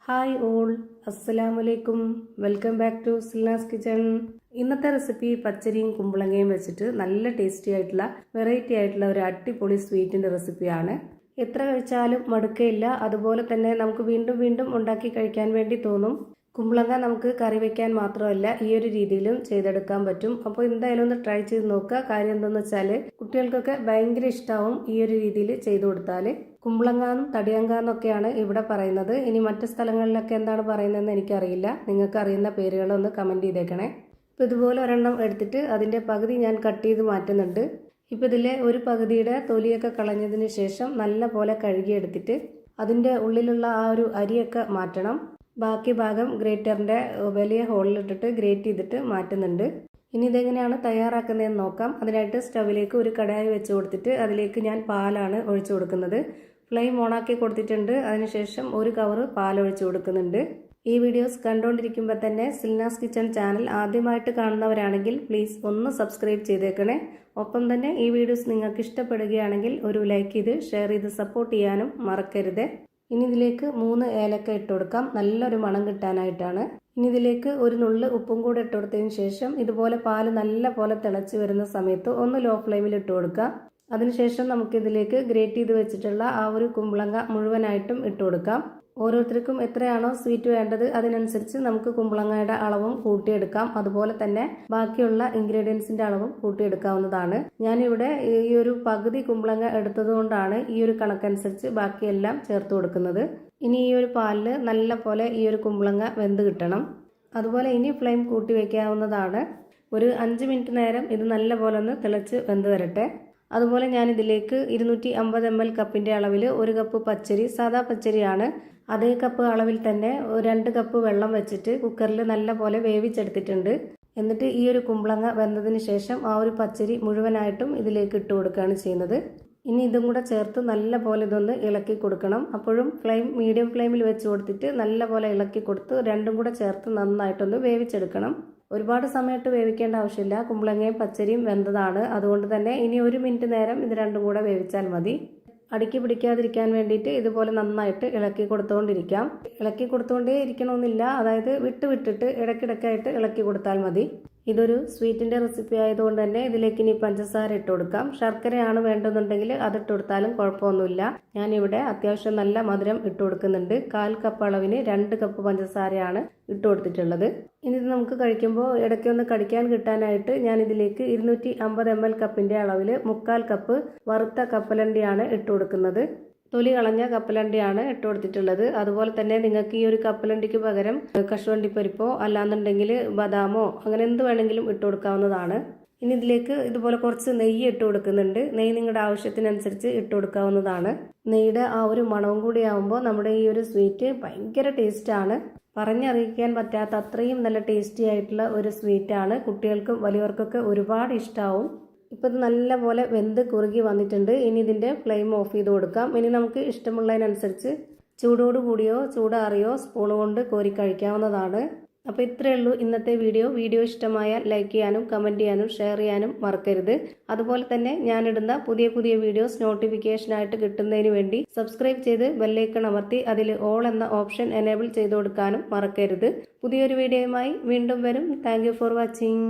Hi all, അസ്സലാമലൈക്കും. Welcome back to Silna's kitchen. ഇന്നത്തെ recipe പച്ചരിയും കുമ്പളങ്ങയും വെച്ചിട്ട് നല്ല ടേസ്റ്റി ആയിട്ടുള്ള വെറൈറ്റി ആയിട്ടുള്ള ഒരു അടിപൊളി സ്വീറ്റിന്റെ റെസിപ്പിയാണ്. എത്ര കഴിച്ചാലും മടുക്കയില്ല. അതുപോലെ തന്നെ നമുക്ക് വീണ്ടും വീണ്ടും ഉണ്ടാക്കി കഴിക്കാൻ വേണ്ടി തോന്നും. കുമ്പളങ്ങ നമുക്ക് കറി വെക്കാൻ മാത്രമല്ല ഈ ഒരു രീതിയിലും ചെയ്തെടുക്കാൻ പറ്റും. അപ്പോൾ എന്തായാലും ഒന്ന് ട്രൈ ചെയ്ത് നോക്കുക. കാര്യം എന്താണെന്ന് വെച്ചാൽ കുട്ടികൾക്കൊക്കെ ഭയങ്കര ഇഷ്ടമാവും ഈ ഒരു രീതിയിൽ ചെയ്തു കൊടുത്താൽ. കുമ്പളങ്ങാന്നും തടിയങ്കാന്നൊക്കെയാണ് ഇവിടെ പറയുന്നത്. ഇനി മറ്റു സ്ഥലങ്ങളിലൊക്കെ എന്താണ് പറയുന്നതെന്ന് എനിക്കറിയില്ല. നിങ്ങൾക്ക് അറിയുന്ന പേരുകളൊന്ന് കമൻറ്റ് ചെയ്തേക്കണേ. ഇപ്പോൾ ഇതുപോലെ ഒരെണ്ണം എടുത്തിട്ട് അതിൻ്റെ പകുതി ഞാൻ കട്ട് ചെയ്ത് മാറ്റുന്നുണ്ട്. ഇപ്പോൾ ഇതിലെ ഒരു പകുതിയുടെ തൊലിയൊക്കെ കളഞ്ഞതിന് ശേഷം നല്ല പോലെ കഴുകിയെടുത്തിട്ട് അതിൻ്റെ ഉള്ളിലുള്ള ആ ഒരു അരിയൊക്കെ മാറ്റണം. ബാക്കി ഭാഗം ഗ്രേറ്ററിൻ്റെ വലിയ ഹോളിലിട്ടിട്ട് ഗ്രേറ്റ് ചെയ്തിട്ട് മാറ്റുന്നുണ്ട്. ഇനി ഇതെങ്ങനെയാണ് തയ്യാറാക്കുന്നതെന്ന് നോക്കാം. അതിനായിട്ട് സ്റ്റവിലേക്ക് ഒരു കടായി വെച്ച് കൊടുത്തിട്ട് അതിലേക്ക് ഞാൻ പാലാണ് ഒഴിച്ചു കൊടുക്കുന്നത്. ഫ്ലെയിം ഓണാക്കി കൊടുത്തിട്ടുണ്ട്. അതിനുശേഷം ഒരു കവർ പാൽ ഒഴിച്ചു കൊടുക്കുന്നുണ്ട്. ഈ വീഡിയോസ് കണ്ടുകൊണ്ടിരിക്കുമ്പോൾ തന്നെ സിൽനാസ് കിച്ചൺ ചാനൽ ആദ്യമായിട്ട് കാണുന്നവരാണെങ്കിൽ പ്ലീസ് ഒന്ന് സബ്സ്ക്രൈബ് ചെയ്തേക്കണേ. ഒപ്പം തന്നെ ഈ വീഡിയോസ് നിങ്ങൾക്ക് ഇഷ്ടപ്പെടുകയാണെങ്കിൽ ഒരു ലൈക്ക് ചെയ്ത് ഷെയർ ചെയ്ത് സപ്പോർട്ട് ചെയ്യാനും മറക്കരുത്. ഇനി ഇതിലേക്ക് 3 ഏലക്ക ഇട്ട് കൊടുക്കാം, നല്ലൊരു മണം കിട്ടാനായിട്ടാണ്. ഇനി ഇതിലേക്ക് ഒരു നുള്ള് ഉപ്പും കൂടെ ഇട്ട് കൊടുത്തതിന് ശേഷം ഇതുപോലെ പാല് നല്ല പോലെ തിളച്ച് വരുന്ന സമയത്ത് ഒന്ന് ലോ ഫ്ലെയിമിൽ ഇട്ട് കൊടുക്കാം. അതിനുശേഷം നമുക്കിതിലേക്ക് ഗ്രേറ്റ് ചെയ്ത് വെച്ചിട്ടുള്ള ആ ഒരു കുമ്പളങ്ങ മുഴുവനായിട്ടും ഇട്ട് കൊടുക്കാം. ഓരോരുത്തർക്കും എത്രയാണോ സ്വീറ്റ് വേണ്ടത് അതിനനുസരിച്ച് നമുക്ക് കുമ്പളങ്ങയുടെ അളവും കൂട്ടിയെടുക്കാം. അതുപോലെ തന്നെ ബാക്കിയുള്ള ഇൻഗ്രീഡിയൻസിന്റെ അളവും കൂട്ടിയെടുക്കാവുന്നതാണ്. ഞാനിവിടെ ഈ ഒരു പകുതി കുമ്പളങ്ങ എടുത്തത് കൊണ്ടാണ് ഈ ഒരു കണക്കനുസരിച്ച് ബാക്കിയെല്ലാം ചേർത്ത് കൊടുക്കുന്നത്. ഇനി ഈ ഒരു പാലിൽ നല്ല പോലെ ഈ ഒരു കുമ്പളങ്ങ വെന്ത് കിട്ടണം. അതുപോലെ ഇനി ഫ്ലെയിം കൂട്ടി വയ്ക്കാവുന്നതാണ്. ഒരു 5 മിനിറ്റ് നേരം ഇത് നല്ല പോലെ ഒന്ന് തിളച്ച് വെന്ത് വരട്ടെ. അതുപോലെ ഞാൻ ഇതിലേക്ക് 250 ml കപ്പിൻ്റെ അളവിൽ 1 കപ്പ് പച്ചരി, സാദാ പച്ചരിയാണ്, അതേ കപ്പ് അളവിൽ തന്നെ 2 കപ്പ് വെള്ളം വെച്ചിട്ട് കുക്കറിൽ നല്ല പോലെ വേവിച്ചെടുത്തിട്ടുണ്ട്. എന്നിട്ട് ഈ ഒരു കുമ്പളങ്ങ വെന്തതിന് ശേഷം ആ ഒരു പച്ചരി മുഴുവനായിട്ടും ഇതിലേക്ക് ഇട്ട് കൊടുക്കുകയാണ് ചെയ്യുന്നത്. ഇനി ഇതും കൂടെ ചേർത്ത് നല്ല പോലെ ഇതൊന്ന് ഇളക്കി കൊടുക്കണം. അപ്പോഴും ഫ്ലെയിം മീഡിയം ഫ്ലെയിമിൽ വെച്ച് കൊടുത്തിട്ട് നല്ല പോലെ ഇളക്കി കൊടുത്ത് രണ്ടും കൂടെ ചേർത്ത് നന്നായിട്ടൊന്ന് വേവിച്ചെടുക്കണം. ഒരുപാട് സമയത്ത് വേവിക്കേണ്ട ആവശ്യമില്ല. കുമ്പളങ്ങയും പച്ചരിയും വെന്തതാണ്. അതുകൊണ്ട് തന്നെ ഇനി 1 മിനിറ്റ് നേരം ഇത് രണ്ടും കൂടെ വേവിച്ചാൽ മതി. അടുക്കി പിടിക്കാതിരിക്കാൻ വേണ്ടിയിട്ട് ഇതുപോലെ നന്നായിട്ട് ഇളക്കി കൊടുത്തുകൊണ്ടിരിക്കാം. ഇളക്കി കൊടുത്തുകൊണ്ടേ ഇരിക്കണമെന്നില്ല, അതായത് വിട്ടിട്ട് ഇടയ്ക്കിടയ്ക്കായിട്ട് ഇളക്കി കൊടുത്താൽ മതി. ഇതൊരു സ്വീറ്റിൻ്റെ റെസിപ്പി ആയതുകൊണ്ട് തന്നെ ഇതിലേക്ക് ഇനി പഞ്ചസാര ഇട്ട് കൊടുക്കാം. ശർക്കരയാണ് വേണ്ടെന്നുണ്ടെങ്കിൽ അതിട്ട് കൊടുത്താലും കുഴപ്പമൊന്നുമില്ല. ഞാനിവിടെ അത്യാവശ്യം നല്ല മധുരം ഇട്ട് കൊടുക്കുന്നുണ്ട്. 1/4 കപ്പ് അളവിന് 2 കപ്പ് പഞ്ചസാരയാണ് ഇട്ട് കൊടുത്തിട്ടുള്ളത്. ഇനി ഇത് നമുക്ക് കഴിക്കുമ്പോൾ ഇടയ്ക്കൊന്ന് കടിക്കാൻ കിട്ടാനായിട്ട് ഞാൻ ഇതിലേക്ക് 250 ml കപ്പിൻ്റെ അളവിൽ 3/4 കപ്പ് വറുത്ത കപ്പലണ്ടിയാണ് ഇട്ട് കൊടുക്കുന്നത്. തൊലി കളഞ്ഞ കപ്പലണ്ടിയാണ് ഇട്ട് കൊടുത്തിട്ടുള്ളത്. അതുപോലെ തന്നെ നിങ്ങൾക്ക് ഈ ഒരു കപ്പലണ്ടിക്ക് പകരം കശുവണ്ടിപ്പരിപ്പോ അല്ലാന്നുണ്ടെങ്കിൽ ബദാമോ അങ്ങനെ എന്ത് വേണമെങ്കിലും ഇട്ട് കൊടുക്കാവുന്നതാണ്. ഇനി ഇതിലേക്ക് ഇതുപോലെ കുറച്ച് നെയ്യ് ഇട്ട് കൊടുക്കുന്നുണ്ട്. നെയ്യ് നിങ്ങളുടെ ആവശ്യത്തിനനുസരിച്ച് ഇട്ട് കൊടുക്കാവുന്നതാണ്. നെയ്യുടെ ആ ഒരു മണവും കൂടി ആവുമ്പോൾ നമ്മുടെ ഈ ഒരു സ്വീറ്റ് ഭയങ്കര ടേസ്റ്റാണ്. പറഞ്ഞറിയിക്കാൻ പറ്റാത്ത അത്രയും നല്ല ടേസ്റ്റി ആയിട്ടുള്ള ഒരു സ്വീറ്റാണ്. കുട്ടികൾക്കും വലിയവർക്കൊക്കെ ഒരുപാട് ഇഷ്ടമാവും. ഇപ്പോൾ ഇത് നല്ലപോലെ വെന്ത് കുറുകി വന്നിട്ടുണ്ട്. ഇനി ഇതിൻ്റെ ഫ്ലെയിം ഓഫ് ചെയ്ത് കൊടുക്കാം. ഇനി നമുക്ക് ഇഷ്ടമുള്ളതിനനുസരിച്ച് ചൂടോട് കൂടിയോ ചൂടാറിയോ സ്പൂൺ കൊണ്ട് കോരി കഴിക്കാവുന്നതാണ്. അപ്പോൾ ഇത്രയേ ഉള്ളൂ ഇന്നത്തെ വീഡിയോ ഇഷ്ടമായാൽ ലൈക്ക് ചെയ്യാനും കമൻറ്റ് ചെയ്യാനും ഷെയർ ചെയ്യാനും മറക്കരുത്. അതുപോലെ തന്നെ ഞാനിടുന്ന പുതിയ വീഡിയോസ് നോട്ടിഫിക്കേഷനായിട്ട് കിട്ടുന്നതിന് വേണ്ടി സബ്സ്ക്രൈബ് ചെയ്ത് ബെല്ലൈക്കൺ അമർത്തി അതിൽ ഓൾ എന്ന ഓപ്ഷൻ എനേബിൾ ചെയ്ത് കൊടുക്കാനും മറക്കരുത്. പുതിയൊരു വീഡിയോയുമായി വീണ്ടും വരും. Thank you for watching.